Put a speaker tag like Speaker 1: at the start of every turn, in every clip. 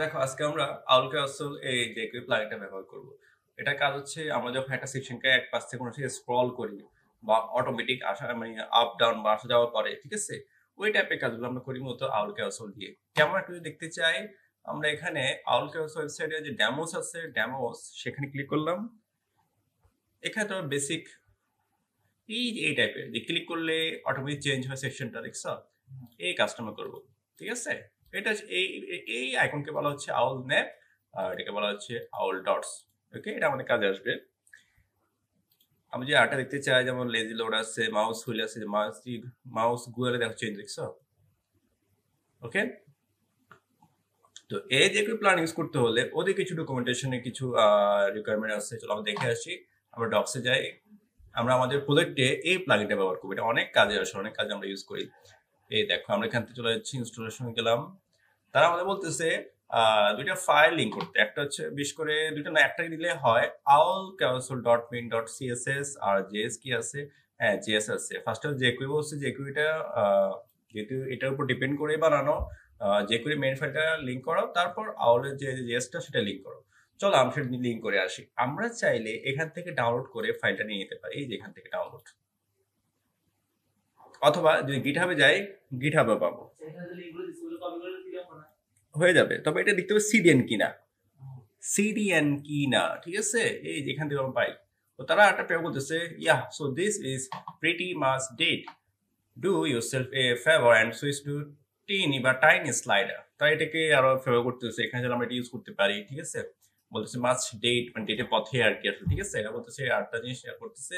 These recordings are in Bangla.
Speaker 1: দেখো আজকে আমরা আউল ক্যাসল এই jQuery প্লাগইনটা ব্যবহার করব। এটার কাজ হচ্ছে আমরা যখন একটা সেকশনকে এক পাশ থেকে অন্য স্ক্রল করি বা অটোমেটিক আসা মানে আপ ডাউন বা আসা যাওয়া করে, ঠিক আছে? ওই টাইপের কাজগুলো আমরা করি মূলত আউল ক্যাসল দিয়ে। কেমন একটু যদি দেখতে চাই, আমরা এখানে আউল ক্যাসল ওয়েবসাইটে যে ডেমোস আছে, ডেমোস সেখানে ক্লিক করলাম। এখানে তো বেসিক এই টাইপের যে ক্লিক করলে অটোমেটিক চেঞ্জ হয় সেকশনটা, দেখছো? এই কাজটা আমরা করবো, ঠিক আছে? এটা এই এই আইকনকে বলা হচ্ছে আউল ম্যাপ, আর এটাকে বলা হচ্ছে আউল ডটস। ওকে, এটা আমাদের কাজে আসবে। আমি যে আরটা দেখতে চাই, যেমন লেজি লোড আছে, মাউস হুইল আছে, মাউস গুয়ালে দেখো চেঞ্জ, দেখছো? ওকে, তো এই যে প্ল্যান ইউজ করতে হলে ওদের কিছু ডকুমেন্টেশনের কিছু রিকোয়ারমেন্ট আছে। চলো আমরা দেখে আসি। আমরা ডক্সে যাই। আমরা আমাদের প্রজেক্টে এই প্লাগইনটা ব্যবহার করবো। এটা অনেক কাজে আসে, অনেক কাজে আমরা ইউজ করি। এই দেখো, আমরা এখান থেকে চলে যাচ্ছি, ইনস্টলেশনে গেলাম। তারা আমাদের বলতেছে দুইটা ফাইল লিঙ্ক করতে। একটা হচ্ছে বিশেষ করে দুইটা না, একটা দিলে হয়। Owl carousel dot min dot CSS আর জেএস কি আছে? হ্যাঁ, জেএস আছে। ফার্স্ট জেকুই বলছে, জেকুইটা যেহেতু এটার উপর ডিপেন্ড করে বানানো, জেকুই মেইন ফাইলটা লিঙ্ক করো, তারপর আউলের যে জেএসটা সেটা লিঙ্ক করো। চলো আমরা সেটা লিঙ্ক করে আসি। আমরা চাইলে এখান থেকে ডাউনলোড করে ফাইলটা নিয়ে নিতে পারি, এই যে এখান থেকে ডাউনলোড, অথবা যদি গিটহাবে যাই, গিটহাবে পাবো, হয়ে যাবে। তবে এটা দেখতে হবে সিডিএন কিনা, সিডিএন কিনা, ঠিক আছে? এই যেখান থেকে আমরা পাই। তো তারা একটা পেপার বলতেছে, yeah so this is pretty much dead, do yourself a favour and switch to tiny বা টাইনি স্লাইডার। তারা এটাকে আরো ফেভার করতেছে, এখানে যেন আমরা এটা ইউজ করতে পারি, ঠিক আছে? বলতেছে মাছ ডেট, মানে ডেটের পথে আর কি আসলে, ঠিক আছে? এটা বলতেছে আটটা জিনিস শেয়ার করতেছে,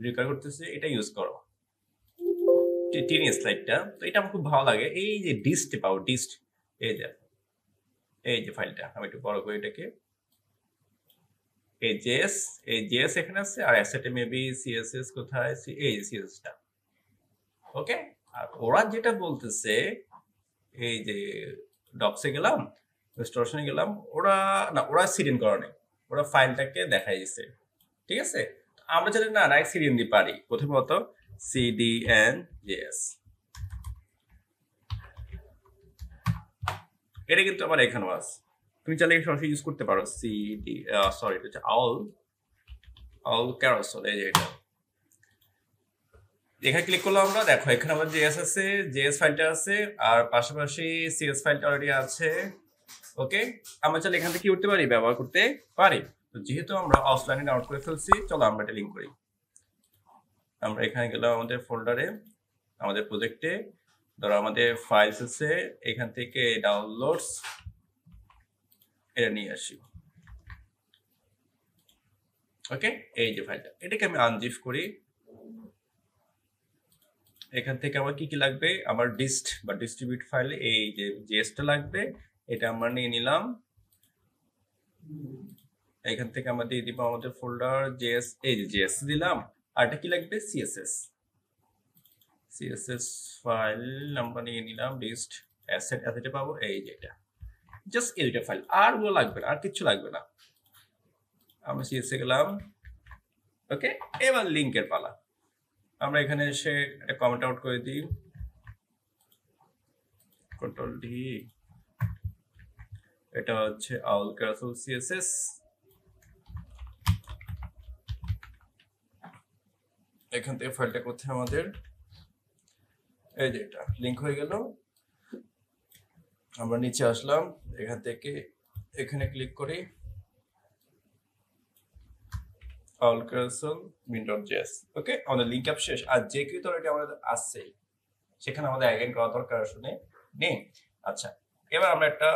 Speaker 1: রিকোয়ার করতেছে, এটা ইউজ করো, টিনি স্লাইডটা। তো এটা আমার খুব ভালো লাগে। এই যে ডিস্ট পাও, ডিস্ট, এই যে এই যে ফাইলটা, আমি একটু বড় করে এটাকে, এই জেএস এখানে আছে, আর অ্যাসেটে মেবি সিএসএস কোথায়, এই সিএসএসটা। ওকে, আর ওরা যেটা বলতেছে, এই যে ডক্সে গেলাম, স্টোরেশনে গেলাম, ওরা না, ওরা সিডিএন করে নেই, ওরা ফাইলটাকে দেখাই দিচ্ছে, ঠিক আছে? আমরা যদি না রাইট সিডিএন দিতে পারি, প্রথমত সিডিএন জেএস, এটা কিন্তু আমার এখানেও আছে। তুমি চাইলে সরাসরি ইউজ করতে পারো সিডি, সরি, এটা হচ্ছে আউল আউল ক্যারোসেল, এই যে এটা। এখানে ক্লিক করলাম আমরা, দেখো এখানে আমার জেএস আছে, জেএস ফাইলটা আছে, আর পাশাপাশি সিএস ফাইলটা অলরেডি আছে। ওকে, আমরা চাইলে এখান থেকে কি করতে পারি, ব্যবহার করতে পারি। তো যেহেতু আমরা অফলাইনে ডাউনলোড করে ফেলছি, চলো আমরা এটা লিঙ্ক করি। আমরা এখানে গেলাম আমাদের ফোল্ডারে, আমাদের প্রজেক্টে, ধরো আমাদের ফাইলস আছে, এখান থেকে ডাউনলোডস, এটা নিয়ে আসি। ওকে, এই যে ফাইলটা, এটাকে আমি আনজিপ করি। এখান থেকে আমার কি কি লাগবে, আমার ডিস্ট বা ডিস্ট্রিবিউট ফাইল, এই যে জেএসটা লাগবে, এটা আমরা নিয়ে নিলাম। এখান থেকে আমরা দিয়ে দিব আমাদের ফোল্ডার জেএস, এই যে জেএস দিলাম। আর এটা কি লাগবে, সিএসএস, সিএসএস ফাইল আমরা নিয়ে নিলাম, ডিস্ট অ্যাসেটে পাবো, এই যে এটা। জাস্ট এই দুইটা ফাইল, আর গুলো লাগবে না, আর কিছু লাগবে না। আমরা সিএসএ গেলাম। ওকে, এবার লিঙ্কের পালা। আমরা এখানে এসে একটা কমেন্ট আউট করে দিই, কন্ট্রোল ডি, এটা হচ্ছে আউল ক্যাসল সিএসএস। এখান থেকে ফাইলটা কোথায় আমাদের, এই যে এটা লিঙ্ক হয়ে গেল। আমরা নিচে আসলাম, এখান থেকে এখানে ক্লিক করি, আউল ক্যাসল min.js। ওকে, আমাদের লিঙ্ক আপ শেষ। আর যে কি অলরেডি আমাদের আছে, সেখানে আমাদের অ্যাগেন করা দরকার আসলে নেই। আচ্ছা, এবার আমরা একটা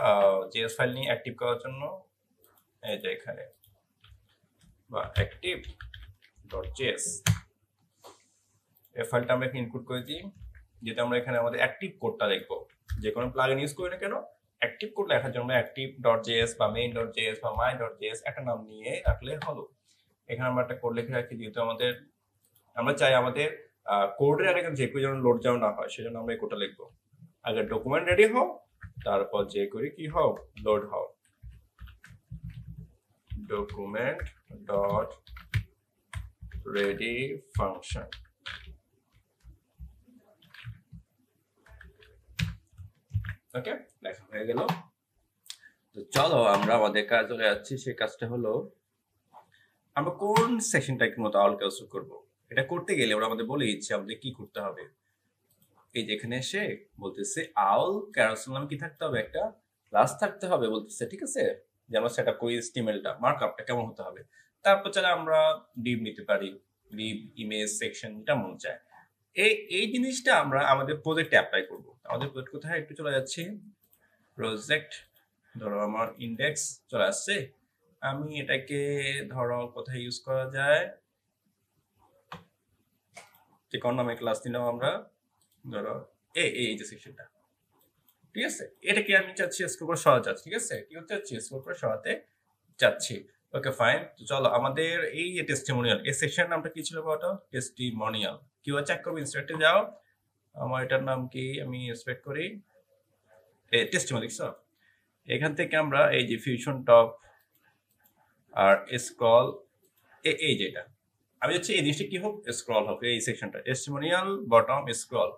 Speaker 1: জেএস ফাইল নিয়ে অ্যাক্টিভ করার জন্য, এই যে এখানে বা active.js, এই ফাইলটা আমরা এখানে ইনপুট করে দিই। যেটা আমরা এখানে আমাদের অ্যাক্টিভ কোডটা দেখবো, যে কোনো প্লাগইন ইউজ করি না কেন, অ্যাক্টিভ কোড লেখার জন্য active.js বা main.js বা my.js একটা নাম নিয়ে রাখলে হলো। এখানে আমরা একটা কোড লিখে রাখি, যেহেতু আমাদের আমরা চাই আমাদের কোডের আগে যে কোনো যেন লোড যেন না হয়, সেজন্য আমরা এই কোডটা লিখবো। আগে ডকুমেন্ট রেডি হও, তারপর যে করি কি হও, লোড হও। Document dot ready function. Okay, লেখা হয়ে গেল। তো চলো আমরা আমাদের কাজ চলে যাচ্ছি। সেই কাজটা হলো আমরা কোন সেকশনটাকে মতো আউল ক্যারোসেল করবো। এটা করতে গেলে ওরা আমাদের বলে দিচ্ছে আমাদের কি করতে হবে। এই যে এখানে এসে বলতেছে আউল ক্যারোসেল নামে কি থাকতে হবে, একটা ক্লাস থাকতে হবে বলতেছে, ঠিক আছে। যে আমরা সেট আপ করি HTML-টা, মার্কআপটা কেমন হতে হবে। তারপর চাইলে আমরা ডিভ নিতে পারি, ডিভ ইমেজ সেকশন, যেটা মন চায়। এই জিনিসটা আমরা আমাদের প্রজেক্টে অ্যাপ্লাই করব। আমাদের প্রজেক্ট কোথায়, একটু চলে যাচ্ছি প্রজেক্ট, ধরো আমার ইন্ডেক্স চলে আসছে। আমি এটাকে ধরো কোথায় ইউজ করা যায়, যে কোন নামে ক্লাস নিলাম আমরা, ধরো এই যে সেকশনটা, ঠিক আছে। এটাকে আমি চাচ্ছি স্ক্রল করে সরাতে চাচ্ছি, ঠিক আছে। কি করতে চাচ্ছি, স্ক্রল করে সরাতে চাচ্ছি। Okay fine. তো চলো আমাদের এই যে টেস্টিমোনিয়াল, এই সেকশনের নামটা কি ছিল বলো? টেস্টিমোনিয়াল। কি চেক করবো, ইনস্ট্রাক্টে যাও। আমার এটার নাম কি, আমি এক্সপেক্ট করি টেস্টিমোনিয়াল, দেখছো। এখান থেকে আমরা এই যে ফিউশন টপ আর স্ক্রল, এই যেটা আমি হচ্ছে এই জিনিসটা কি হোক, স্ক্রল হোক, এই সেকশনটা টেস্টিমোনিয়াল বটম স্ক্রল,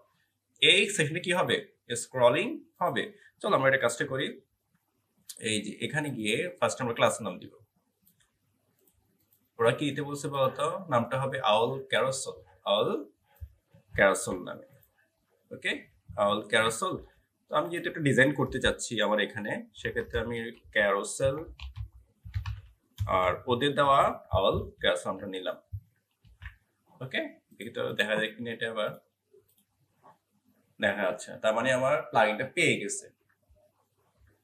Speaker 1: এই সেকশনে কি হবে, স্ক্রলিং হবে। চলো আমরা এটা কাজটা করি। এই যে এখানে গিয়ে ফার্স্ট আমরা ক্লাস নাম দিব। ওরা কি দিতে বলছে বলতো, নামটা হবে আউল ক্যারোসেল, আউল ক্যারোসেল নামে। ওকে, আউল ক্যারোসেল। তো আমি যেহেতু একটা ডিজাইন করতে চাচ্ছি আমার এখানে, সেক্ষেত্রে আমি ক্যারোসেল আর ওদের দেওয়া আউল ক্যারোসেল নামটা নিলাম। ওকে, দেখি তো দেখা যায় কিনা এটা। আবার দেখা যাচ্ছে, তার মানে আমার প্লাগইনটা পেয়ে গেছে।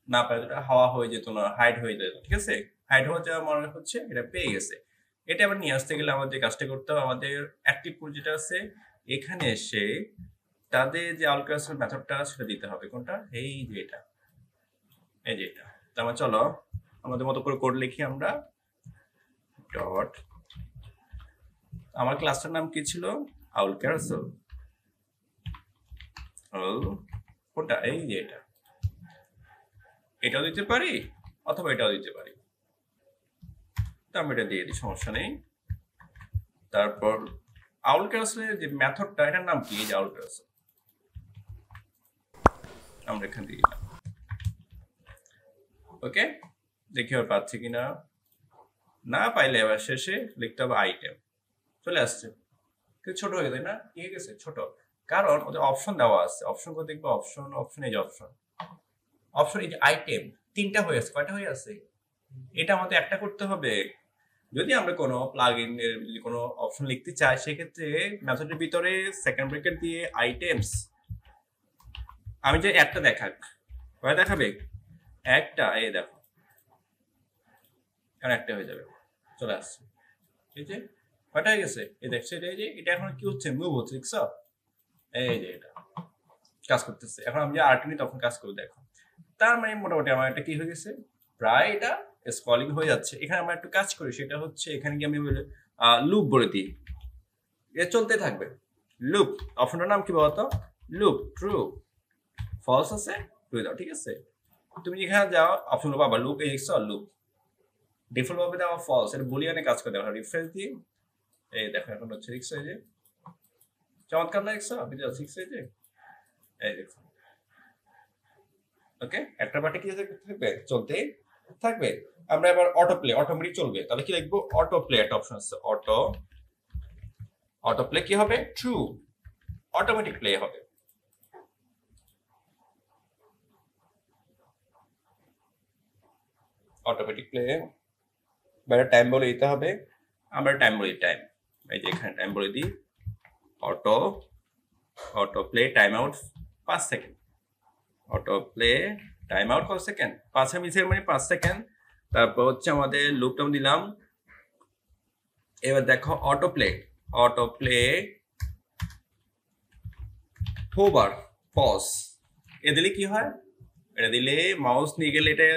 Speaker 1: না পারে তো হাওয়া হয়ে যেত না, হাইড হয়ে যেত, ঠিক আছে। হাইড হওয়া যাওয়া মনে হচ্ছে এটা পেয়ে গেছে। এটা আবার নিয়ে আসতে গেলে আমাদের কাজটা করতে হবে, আমাদের অ্যাক্টিভ কোড যেটা আছে এখানে এসে তাদের যে আউল ক্যারোসেল মেথডটা সেটা দিতে হবে। কোনটা, এই যে এটা, এই যে এটা। তারপর চলো আমাদের মতো করে কোড লিখি আমরা। ডট, আমার ক্লাসটার নাম কি ছিল, আউল ক্যারোসেল। কোনটা, এই যে এটা। এটাও দিতে পারি অথবা এটাও দিতে পারি, তো আমি এটা দিয়ে দিই, সমস্যা নেই। তারপর আউল ক্যারোসেলের যে মেথডটা, এটার নাম কি, এই যে আউল ক্যারোসেল, আমরা এখানে দিয়ে দিলাম। ওকে, দেখি আর পাচ্ছি কিনা। না পাইলে এবার শেষে লিখতে হবে আইটেম। চলে আসছে, কিন্তু ছোট হয়ে যায় না, কি হয়ে গেছে ছোট, কারণ ওদের অপশন দেওয়া আছে। অপশন করে দেখবো, অপশন, অপশন, এই যে অপশন, অপশন, এই যে আইটেম, তিনটা হয়ে আছে। কয়টা হয়ে আছে, এটা আমাদের একটা করতে হবে। যদি আমরা কোনো প্লাগইন এর যদি কোনো অপশন লিখতে চাই, সেক্ষেত্রে মেথডের ভিতরে সেকেন্ড ব্র্যাকেট দিয়ে আইটেমস, আমি যে একটা দেখাক, কয়টা দেখাবে, একটা, এই দেখো এখন একটা হয়ে যাবে, চলে আসছে। এই যে কয়টা হয়ে গেছে, এই দেখছো, এই যে এটা এখন কি হচ্ছে, মুভ হচ্ছে, দেখছো, এই যে এটা কাজ করতেছে। এখন আমি যে আর্টনি তখন কাজ করে দেখো, তার মানে মোটামুটি আমার একটা কি হয়ে গেছে, প্রায় এটা স্ক্রলিং হয়ে যাচ্ছে। এখানে আমরা একটু কাজ করি, সেটা হচ্ছে এখানে গিয়ে আমি লুপ বলে দিই, এটা চলতে থাকবে। লুপ, অপশনটার নাম কি বলতো, লুপ। ট্রু ফলস আছে, ট্রু দাও, ঠিক আছে। তুমি এখানে যাও অপশন পাবা লুপ, এই দেখছো লুপ, ডিফল্ট ভাবে দেওয়া ফলস, এটা বুলিয়ানে কাজ করে দেওয়া, রিফ্রেশ দিয়ে এই দেখো এখন হচ্ছে, দেখছো, এই যে চমৎকার না, দেখছো ভিডিও শিখছে, এই যে এই দেখো। ওকে, একটা পার্টি কি থাকবে, চলতে থাকবে। আমরা এবার অটো প্লে, অটোমেটিক চলবে, তাহলে কি লিখবো, অটো প্লে, একটা অপশন আছে, অটো প্লে কি হবে, ট্রু, অটোমেটিক প্লে হবে। অটোমেটিক প্লে, বাইরে টাইম বলে দিতে হবে, আমরা টাইম বলি, টাইম, এই যে এখানে টাইম বলে দিই, auto play time out 5 second, auto play time out কত সেকেন্ড, 5 মিনিট মানে 5 সেকেন্ড। তারপর হচ্ছে আমাদের লুপটা দিলাম। এবার দেখো অটো প্লে হোভার পজ, এ দিলে কি হয়, এটা দিলে মাউস নিয়ে গেলে এটা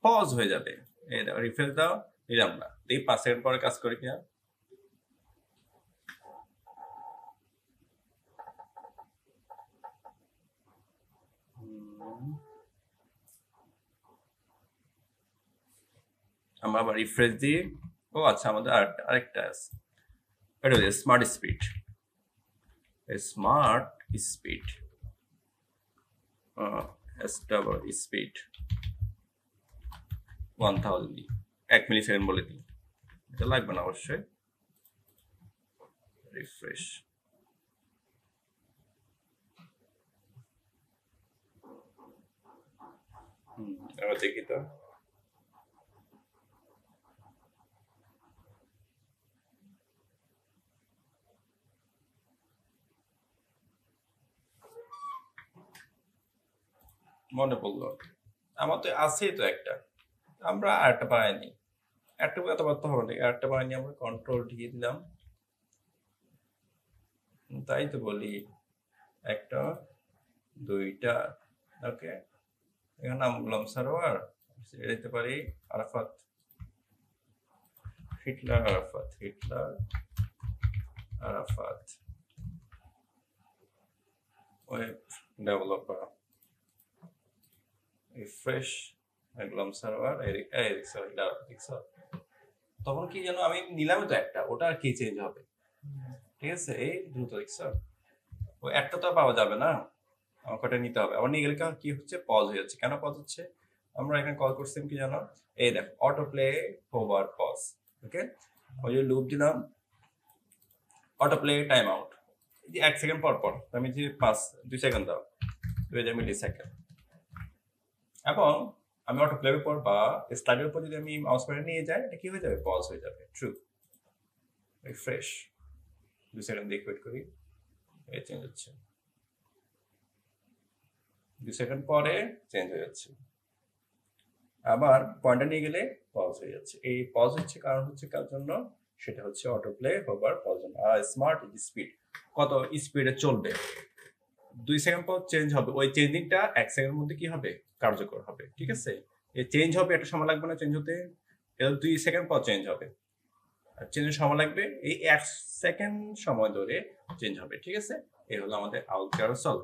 Speaker 1: পজ হয়ে যাবে। এই দাও, রিফ্রেশ দাও, দিলাম না, দেখি 5 সেকেন্ড পরে কাজ করে কিনা। আমরা আবার রিফ্রেশ দিই। ও আচ্ছা, আমাদের আরেকটা আছে, এটা হচ্ছে স্মার্ট স্পিড, স্পিড, স্পিড। 1000 দিই, 1 মিলি সেকেন্ড বলে দিই, এটা লাগবে না অবশ্যই। রিফ্রেশ, এবার দেখি তো। মনে পড়লো, আমার তো আছেই তো একটা, আমরা আরেকটা বানাইনি, একটা এত বাড়তে হবে না, আরেকটা বানাইনি, আমরা কন্ট্রোল দিয়ে দিলাম, তাই তো বলি একটা দুইটা। ওকে, এখানে নাম বললাম সারোয়ার, দিতে পারি Arafat, Hitler Arafat, Hitler Arafat web developer, refresh, একদম সার্ভার, তখন কি যেন আমি নিলাম তো একটা, ওটা আর কি চেঞ্জ হবে, ঠিক আছে, এই দ্রুত দেখছ, ওই একটা তো পাওয়া যাবে না, আমাকে ওটা নিতে হবে, আবার নিয়ে গেলে কি হচ্ছে, পজ হয়ে যাচ্ছে, কেন পজ হচ্ছে, আমরা এখানে কল করছিলাম কি জানো, এই দেখ অটো প্লে হোভার পজ, ওকে, ওই যে লুপ দিলাম, অটো প্লে টাইম আউট, যে 1 সেকেন্ড পর পর, আমি যে 2 সেকেন্ড দাও, 2000 মিলি সেকেন্ড, এবং আমি অটো প্লের পর বা স্টার্টের উপর যদি আমি মাউস পয়েন্টার নিয়ে যাই, এটা কি হয়ে যাবে, পজ হয়ে যাবে, ট্রু, রিফ্রেশ, 2 সেকেন্ড দিয়ে ওয়েট করি, এই চেঞ্জ হচ্ছে, 2 সেকেন্ড পরে চেঞ্জ হয়ে যাচ্ছে, আবার পয়েন্টার নিয়ে গেলে পজ হয়ে যাচ্ছে, এই পজ হচ্ছে কারণ হচ্ছে কার জন্য, সেটা হচ্ছে অটো প্লে হোভার পজ, আর স্মার্ট স্পিড, কত স্পিডে চলবে, 2 সেকেন্ড পর চেঞ্জ হবে, ওই চেঞ্জিংটা 1 সেকেন্ডের মধ্যে কি হবে, কার্যকর হবে, ঠিক আছে, এই চেঞ্জ হবে, একটা সময় লাগবে না চেঞ্জ হতে, এটা 2 সেকেন্ড পর চেঞ্জ হবে, আর চেঞ্জের সময় লাগবে এই 1 সেকেন্ড সময় ধরে চেঞ্জ হবে, ঠিক আছে, এই হলো আমাদের আউল ক্যারোসেল।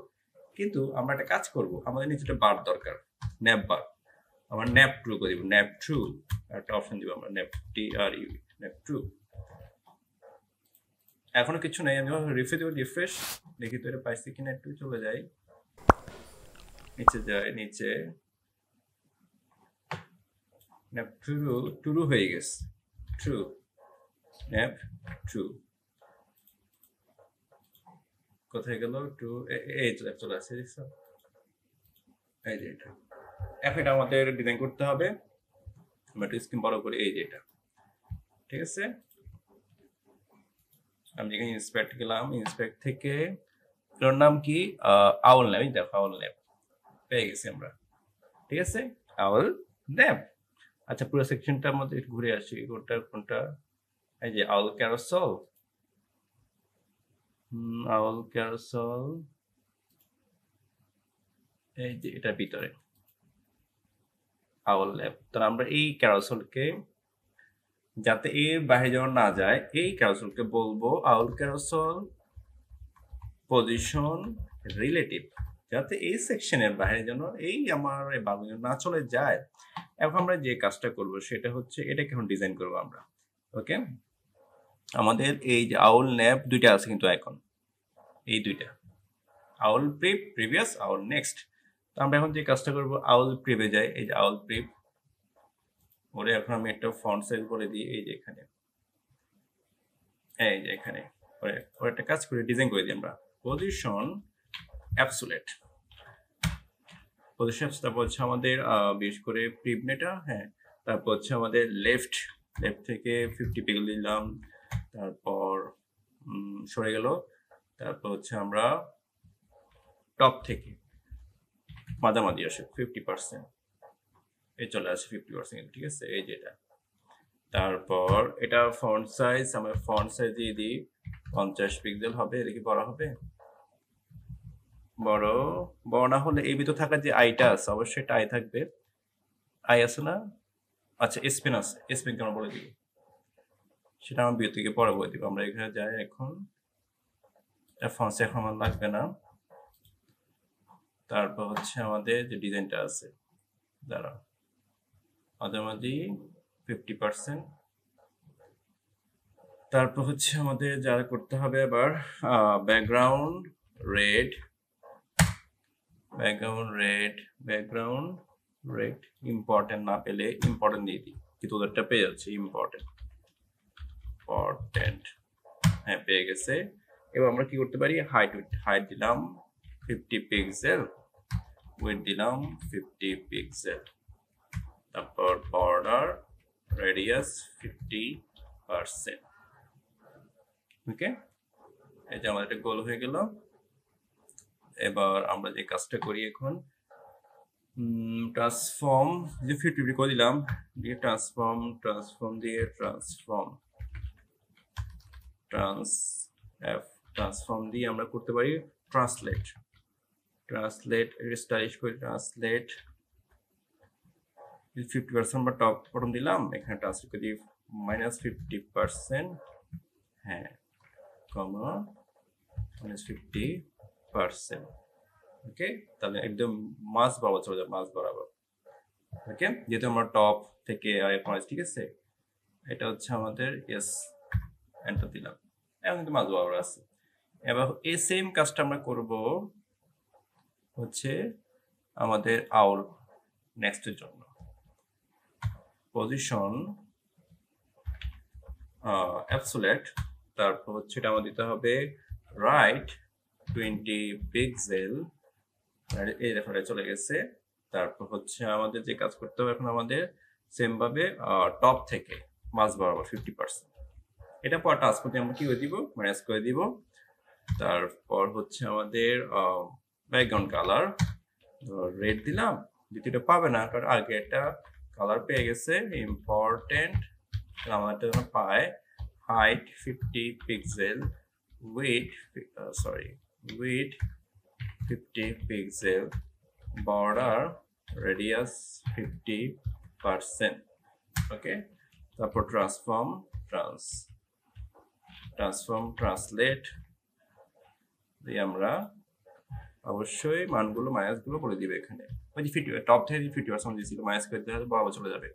Speaker 1: কিন্তু আমরা একটা কাজ করব, আমাদের নিচে একটা বার দরকার, ন্যাপ বার, আমরা ন্যাপ ট্রু করে দিব, ন্যাপ ট্রু একটা অপশন দিব আমরা, ন্যাপ TRU, ন্যাপ ট্রু, এখনো কিছু নেই, আমি রিফ্রেশ দেবো, রিফ্রেশ দেখি তো এটা পাইছি কিনা, একটু চলে যাই নিচে, যাই নিচে, ন্যাপ ট্রু হয়ে গেছে, ট্রু, ন্যাপ ট্রু, কোথায় গেল ট্রু, এই চলে আসছে, এই যে এটা, এখন এটা আমাদের ডিজাইন করতে হবে, আমরা একটু স্ক্রিন বড় করে, এই যে এটা, ঠিক আছে, আমি যেখানে ইন্সপেক্ট গেলাম, ইন্সপেক্ট থেকে এর নাম কি, আউল ল্যাব, দেখো আউল ল্যাব পেয়ে গেছি আমরা, ঠিক আছে, আউল ল্যাব। আচ্ছা, পুরো সেকশনটার মধ্যে একটু ঘুরে আসি, কোনটা, এই যে আউল ক্যারোসেল, আউল ক্যারোসেল, এই যে এটার ভিতরে আউল ল্যাব, তাহলে আমরা এই ক্যারোসেলকে যাতে এর বাইরে যেন না যায়, এই ক্যারোসেলকে বলবো আউল ক্যারোসেল পজিশন রিলেটিভ, যাতে এই সেকশনের বাইরে যেন এই আমার বালু না চলে যায়। এখন আমরা যে কাজটা করব সেটা হচ্ছে, এটাকে এখন ডিজাইন করবো আমরা, ওকে, আমাদের এই যে আউল ন্যাপ দুইটা আছে কিন্তু এখন, এই দুইটা আউল প্রিপ প্রিভিয়াস, আউল নেক্সট, তো আমরা এখন যে কাজটা করবো, আউল প্রিভে যাই, এই যে আউল প্রিপ, ওরে এখন আমি একটা ফন্ট সাইজ করে দিই, এই যে এখানে, এই যে এখানে, ওর একটা কাজ করে ডিজাইন করে দিই আমরা, পজিশন অ্যাবসোলেট, পজিশন, তারপর হচ্ছে আমাদের বিশেষ করে প্রিভনেটা, হ্যাঁ, তারপর হচ্ছে আমাদের লেফট থেকে 50 পিক্সেল দিলাম, তারপর সরে গেল, তারপর হচ্ছে আমরা টপ থেকে মাঝামাঝি আসে 50%, এই চলে আসে 50%, ঠিক আছে, এই যেটা, তারপর এটা ফন্ট সাইজ, আমরা ফন্ট সাইজ দিয়ে দিই 50 পিক্সেল হবে, দেখি বড় হবে, বড় না হলে এই ভিতর থাকা যে আইটা আছে, অবশ্যই একটা আই থাকবে, আই আছে না, আচ্ছা স্পেন আছে, স্পেন কেন বলে দিব, সেটা আমার বিয়ে থেকে পরে বলে দিব, আমরা এখানে যাই, এখন ফন্ট এখন আমার লাগবে না, তারপর হচ্ছে আমাদের যে ডিজাইনটা আছে, দাঁড়াও, মাঝামাঝি 50%, তারপর হচ্ছে আমাদের যারা করতে হবে আবার background red, background red important না পেলে ইম্পর্টেন্ট দিয়ে দিই, কিন্তু ওদেরটা পেয়ে যাচ্ছে ইম্পর্টেন্ট। হ্যাঁ পেয়ে গেছে। এবার আমরা কি করতে পারি, হাইট দিলাম 50 পিক্সেল, উইডথ দিলাম 50 পিক্সেল, তারপর বর্ডার রেডিয়াস 50%। ওকে, এই যে আমাদের গোল হয়ে গেল। এবার আমরা যে কাজটা করি এখন, ট্রান্সফর্ম যে 50 করে দিলাম, দিয়ে ট্রান্সফর্ম দিয়ে ট্রান্সফর্ম দিয়ে আমরা করতে পারি ট্রান্সলেট স্টাইলিশ করে ট্রান্সলেট 50% বা টপ বটম দিলাম, এখানে ট্রান্সলেট করে দিই -50%, হ্যাঁ কমা -50%। ওকে, তাহলে একদম মাঝ বরাবর চলে যাবে, মাঝ বরাবর। ওকে, যেহেতু আমরা টপ থেকে ঠিক আছে, এটা হচ্ছে আমাদের এস, এন্টার দিলাম, এখন কিন্তু মাঝ বরাবর আছে। এবার এই সেম কাজটা আমরা করব হচ্ছে আমাদের আউল নেক্সটের জন্য। পজিশন অ্যাবসোলিউট, তারপর হচ্ছে এটা আমাদের দিতে হবে রাইট 20 পিক্সেল, এই দেখো চলে গেছে। তারপর হচ্ছে আমাদের যে কাজ করতে হবে এখন, আমাদের সেম ভাবে টপ থেকে মাঝ বরাবর 50%, এটা পর টাচ করতে আমরা কি করে দিব, মাইনাস করে দিব। তারপর হচ্ছে আমাদের ব্যাকগ্রাউন্ড কালার রেড দিলাম, দ্বিতীয়টা পাবে না কারণ আগে একটা কালার পেয়ে গেছে ইম্পর্টেন্ট, আমাদের জন্য পায় height 50 pixel, width 50 pixel, border radius 50%। ওকে, তারপর ট্রান্সলেট দিয়ে আমরা অবশ্যই মানগুলো মাইনাসগুলো করে দিবে এখানে, ওই যে টপ থেকে 50% দিয়েছিল, মাইনাস করে দিলে বরাবর চলে যাবে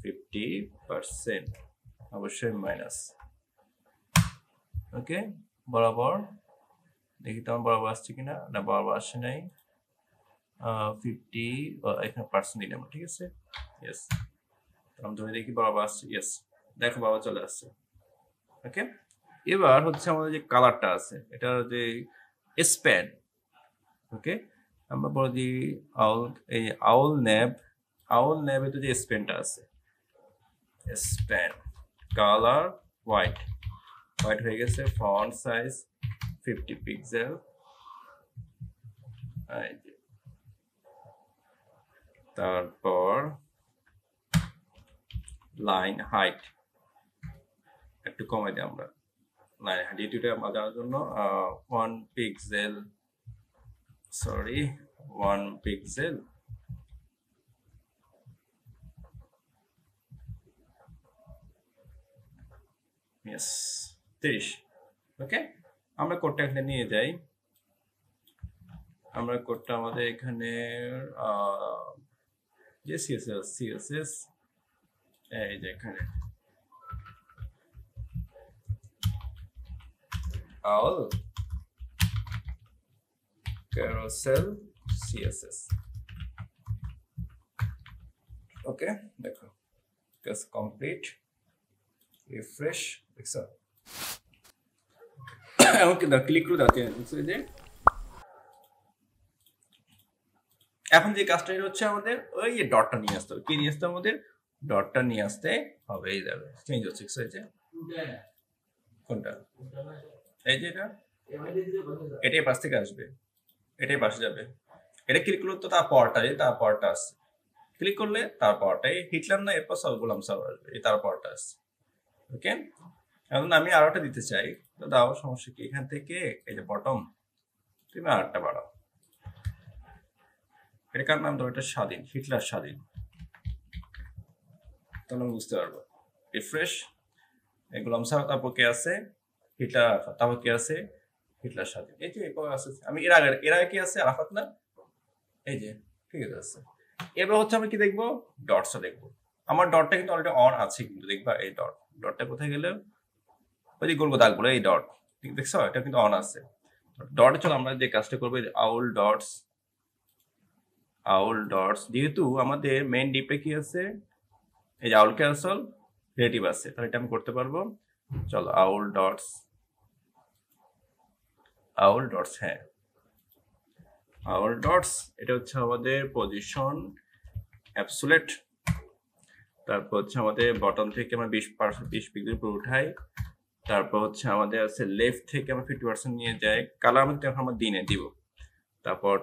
Speaker 1: 50%, অবশ্যই মাইনাস। ওকে, বরাবর দেখি তো আমার বরাবর আসছে কিনা, না বরাবর আসে নাই, 50 এখানে পার্সেন্ট দিলাম, ঠিক আছে, ইয়েস। আমি ধরে দেখি বরাবর আসছে, ইয়েস, দেখো বরাবর চলে আসছে। ওকে, এবার হচ্ছে আমাদের যে কালারটা আছে, এটা যে স্প্যান, ওকে, আমরা বলে দিই এই আউল ন্যাবে তো যে স্প্যানটা আছে, স্প্যান কালার হোয়াইট হয়ে গেছে, ফন্ট সাইজ 50 পিক্সেল, তারপর লাইন হাইট একটু কমাই দিই আমরা, লাইন হাইট দুটো জানার জন্য 1 পিক্সেল, ইয়েস 30। ওকে, আমরা কোডটা এখানে নিয়ে যাই, আমরা কোডটা আমাদের এখানে যে সিএসএস এই যে এখানে আউল ক্যারোসেল সিএসএস। ওকে, দেখো কাজ কমপ্লিট, রিফ্রেশ, দেখছো ওকে, দাও ক্লিক করে দাও, যে এখন যে কাজটা হচ্ছে আমাদের ওই যে ডটটা নিয়ে আসতে হবে, কি নিয়ে আসতে হবে, আমাদের ডটটা নিয়ে আসতে হবে, এই যাবে চেঞ্জ হচ্ছে, হয়েছে কোনটা, এই যে এটাই পাশ থেকে আসবে, এটাই পাশে যাবে, এটা ক্লিক করলে তো তারপরটা আসছে, ক্লিক করলে তারপরটাই হিটলার না, এরপর সব গোলাম সব আসবে, এই তারপরটা আসছে। ওকে, এখন আমি আরোটা দিতে চাই, তো দাও, সমস্যা কি, এখান থেকে এই যে বটম তুমি আরেকটা বাড়াও, এটা কার নাম দাও, এটা স্বাধীন, হিটলার স্বাধীন, তাহলে আমি বুঝতে পারবো। রিফ্রেশ, গোলাম সাহেব, তারপর কে আছে, হিটলার, তারপর কে আছে, হিটলার স্বাধীন, এই যে আছে, আমি এর আগে কি আছে, আরাফাত না, এই যে ঠিক আছে। এবার হচ্ছে আমরা কি দেখবো, ডটসটা দেখবো, আমার ডটটা কিন্তু অলরেডি অন আছে, কিন্তু দেখবা এই ডটটা কোথায় গেলে, ওই যে গোল দাগগুলো, এই ডট দেখছো, এটা কিন্তু অন আছে। ডটে চলো আমরা যে কাজটা করবো, আউল ডটস, যেহেতু আমাদের মেইন ডিপে কি আছে, এই যে আউল ক্যাসল রিলেটিভ আছে, তাহলে এটা আমি করতে পারবো। চলো আউল ডটস, হ্যাঁ আউল ডটস, এটা হচ্ছে আমাদের পজিশন অ্যাবসোলিউট। তারপর হচ্ছে আমাদের বটম থেকে আমরা 20 পিক্সেল উপরে উঠাই। তারপর হচ্ছে আমাদের আছে লেফট থেকে আমরা 50% নিয়ে যাই, কালার মধ্যে এখন আমরা দিনে দিব। তারপর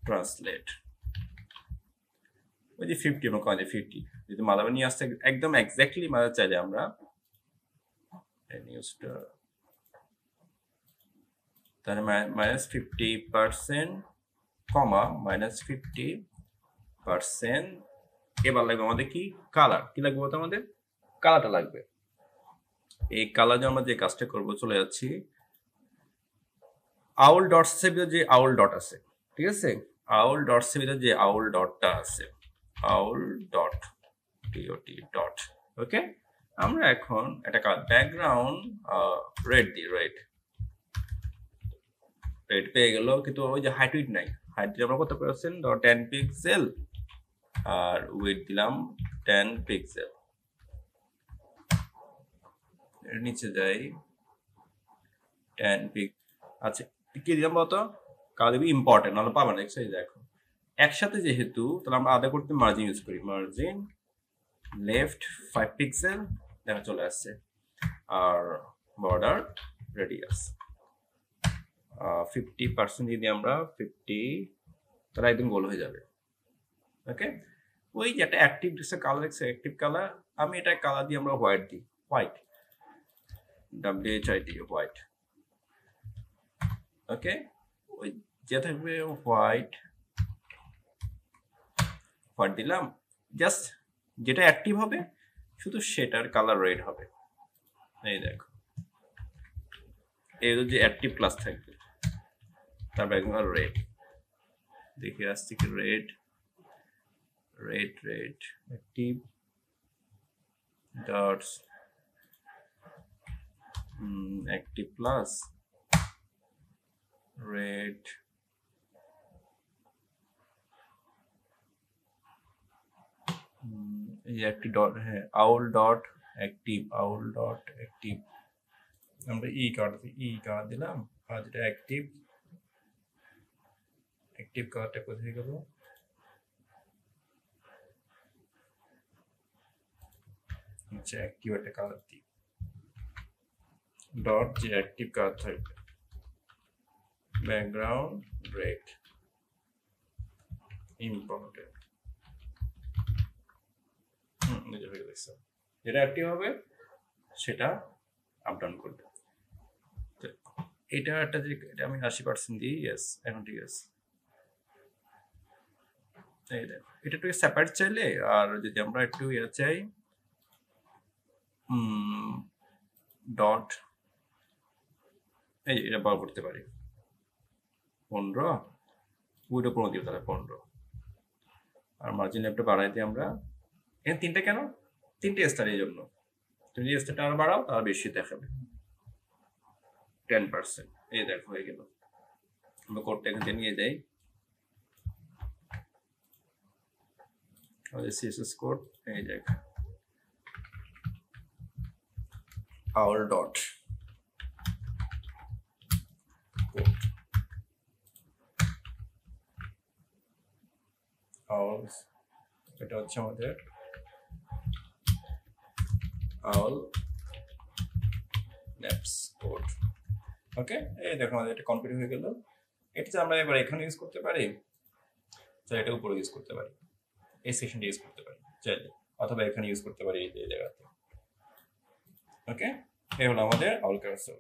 Speaker 1: ট্রান্সলেট, ওই যে 50 আমরা কয় 50 যদি মাদার নিয়ে আসতে একদম এক্স্যাক্টলি মাদার চাইলে আমরা নিউজটা তাহলে -50% কমা -50%। এবার লাগবে আমাদের কি কালার, কি লাগবে বলতে আমাদের কালারটা লাগবে। এই কালার যে আমরা যে কাজটা করবো, চলে যাচ্ছি আউল ডটস এর ভিতরে যে আউল ডট আছে, ঠিক আছে, আউল ডটস এর ভিতরে যে আউল ডটটা আছে, আউল ডট ডট, ওকে। আমরা এখন একটা ব্যাকগ্রাউন্ড রেড দিই, রেড পেয়ে গেল, কিন্তু ওই যে হাইট উইথ নাই, হাইট দিলে আমরা কত পারছেন 10 পিক্সেল, আর উইথ দিলাম 10 পিক্সেল। এর নিচে যাই 10 পিক্সেল, আচ্ছা কি দিলাম বলতো, কারণ দেখবি ইম্পর্টেন্ট, নাহলে পাবা না। দেখো একসাথে যেহেতু, তাহলে আমরা আলাদা করতে মার্জিন ইউজ করি, মার্জিন লেফট 5 পিক্সেল, দেখা চলে আসছে। আর বর্ডার রেডিয়াস 50% যদি আমরা 50, তাহলে একদম গোল হয়ে যাবে, ওকে। ওই যে একটা অ্যাক্টিভ কালার দেখছে, অ্যাক্টিভ কালার, আমি এটা কালার দিয়ে আমরা হোয়াইট দিই, হোয়াইট WHIT হোয়াইট, ওকে। ওই যে থাকবে হোয়াইট দিলাম, জাস্ট যেটা অ্যাক্টিভ হবে শুধু সেটার কালার রেড হবে। এই দেখো এই যে অ্যাক্টিভ ক্লাস থাকবে, তার ব্যাকগ্রাউন্ড রেড, দেখে আসছি কি red active dots active plus red, এই একটি ডট, হ্যাঁ আউল ডট অ্যাক্টিভ, আমরা ই কার্ড দিলাম, আর যেটা অ্যাক্টিভ কার্ডটা কোথায় গেল, আচ্ছা অ্যাক্টিভ একটা কালার দিই, ডট যে অ্যাক্টিভ কালার থাকবে, ব্যাকগ্রাউন্ড রেড, ইম্পর্টেন্ট, যেটা অ্যাক্টিভ হবে সেটা আপ ডাউন করবে। এটা একটা যে এটা আমি 80% দিই, ইয়েস এখন ঠিক আছে। এই দেখো এটা একটু সেপারেট চাইলে, আর যদি আমরা একটু চাই ডট, এই এটা বার করতে পারি 15, উইডো 15 দিব, তাহলে 15, আর মার্জিন লেফটটা বাড়াই দিই আমরা। এখানে 3টা কেন, 3টে স্টার, এই জন্য তুমি যদি স্টারটা আরো বাড়াও তাহলে বেশি দেখাবে 10%। এই দেখো হয়ে গেল। আমরা কোডটা এখান থেকে নিয়ে যাই, আমাদের CSS কোড, এই দেখ আউল ডট আউল, এটা হচ্ছে আমাদের আউল ল্যাবস কোড, ওকে। এই দেখো আমাদের এটা কমপ্লিট হয়ে গেল। এটা আমরা এবার এখানে ইউজ করতে পারি, তো এটা উপরে ইউজ করতে পারি, এই সেকশনটা ইউজ করতে পারি চাইলে, অথবা এখানে ইউজ করতে পারি এই জায়গাতে, ওকে। এই হলো আমাদের আউল কার্সর।